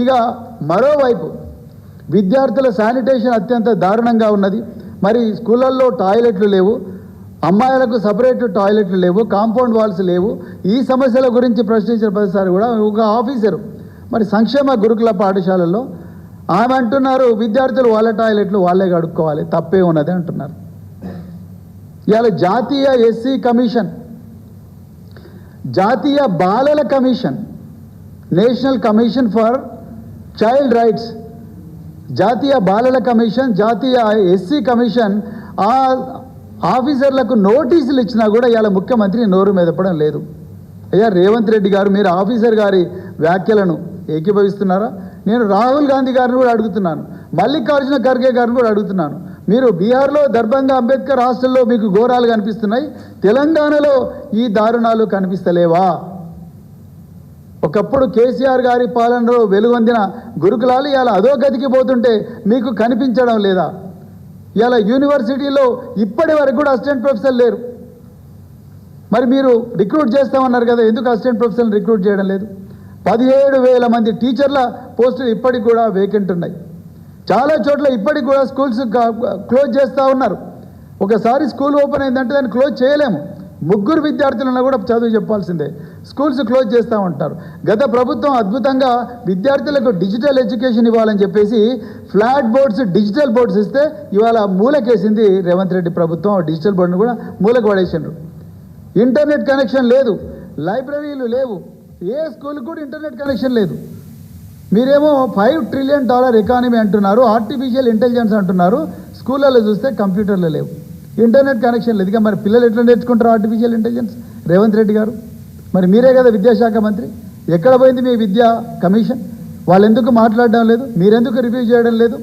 ఇక మరోవైపు విద్యార్థుల శానిటేషన్ అత్యంత దారుణంగా ఉన్నది. మరి స్కూళ్ళల్లో టాయిలెట్లు లేవు, అమ్మాయిలకు సపరేట్ టాయిలెట్లు లేవు, కాంపౌండ్ వాల్స్ లేవు. ఈ సమస్యల గురించి ప్రశ్నించిన ప్రతిసారి కూడా ఒక ఆఫీసరు మరి సంక్షేమ గురుకుల పాఠశాలల్లో ఆమె అంటున్నారు విద్యార్థులు వాళ్ళ టాయిలెట్లు వాళ్ళే కడుక్కోవాలి, తప్పే ఉన్నది అంటున్నారు. ఇవాళ జాతీయ ఎస్సీ కమిషన్, జాతీయ బాలల commission, national commission for child rights, జాతీయ బాలల కమిషన్, జాతీయ ఎస్సీ కమిషన్ ఆ ఆఫీసర్లకు నోటీసులు ఇచ్చినా కూడా ఇవాళ ముఖ్యమంత్రి నోరు మెదపడం లేదు. అయ్యా రేవంత్ రెడ్డి గారు, మీరు ఆఫీసర్ గారి వ్యాఖ్యలను ఏకీభవిస్తున్నారా? నేను రాహుల్ గాంధీ గారిని కూడా అడుగుతున్నాను, మల్లికార్జున ఖర్గే గారిని కూడా అడుగుతున్నాను. మీరు బీహార్లో దర్భంగా అంబేద్కర్ హాస్టల్లో మీకు ఘోరాలు కనిపిస్తున్నాయి, తెలంగాణలో ఈ దారుణాలు కనిపిస్తలేవా? ఒకప్పుడు కేసీఆర్ గారి పాలనలో వెలుగొందిన గురుకులాలు ఇలా అధోగతికి పోతుంటే మీకు కనిపించడం లేదా? ఇలా యూనివర్సిటీలో ఇప్పటి వరకు కూడా అసిస్టెంట్ ప్రొఫెసర్ లేరు. మరి మీరు రిక్రూట్ చేస్తామన్నారు కదా, ఎందుకు అసిస్టెంట్ ప్రొఫెసర్ని రిక్రూట్ చేయడం లేదు? 17,000 మంది టీచర్ల పోస్టులు ఇప్పటికి కూడా వేకెంట్ ఉన్నాయి. చాలా చోట్ల ఇప్పటికి కూడా స్కూల్స్ క్లోజ్ చేస్తూ ఉన్నారు. ఒకసారి స్కూల్ ఓపెన్ అయిందంటే దాన్ని క్లోజ్ చేయలేము. 3 విద్యార్థులను కూడా చదువు చెప్పాల్సిందే. స్కూల్స్ క్లోజ్ చేస్తూ ఉంటారు. గత ప్రభుత్వం అద్భుతంగా విద్యార్థులకు డిజిటల్ ఎడ్యుకేషన్ ఇవ్వాలని చెప్పేసి ఫ్లాట్ బోర్డ్స్, డిజిటల్ బోర్డ్స్ ఇస్తే ఇవాళ మూలకేసింది రేవంత్ రెడ్డి ప్రభుత్వం. డిజిటల్ బోర్డును కూడా మూలకు పడేసిండ్రు. ఇంటర్నెట్ కనెక్షన్ లేదు, లైబ్రరీలు లేవు, ఏ స్కూల్కి కూడా ఇంటర్నెట్ కనెక్షన్ లేదు. మీరేమో $5 ట్రిలియన్ ఎకానమీ అంటున్నారు, ఆర్టిఫిషియల్ ఇంటెలిజెన్స్ అంటున్నారు, స్కూళ్ళలో చూస్తే కంప్యూటర్లు లేవు, ఇంటర్నెట్ కనెక్షన్ లేదు. ఇక మరి పిల్లలు ఎట్లా నేర్చుకుంటారు ఆర్టిఫిషియల్ ఇంటెలిజెన్స్? రేవంత్ రెడ్డి గారు, మరి మీరే కదా విద్యాశాఖ మంత్రి, ఎక్కడ పోయింది మీ విద్యా కమిషన్? వాళ్ళు ఎందుకు మాట్లాడడం లేదు? మీరెందుకు రివ్యూ చేయడం లేదు?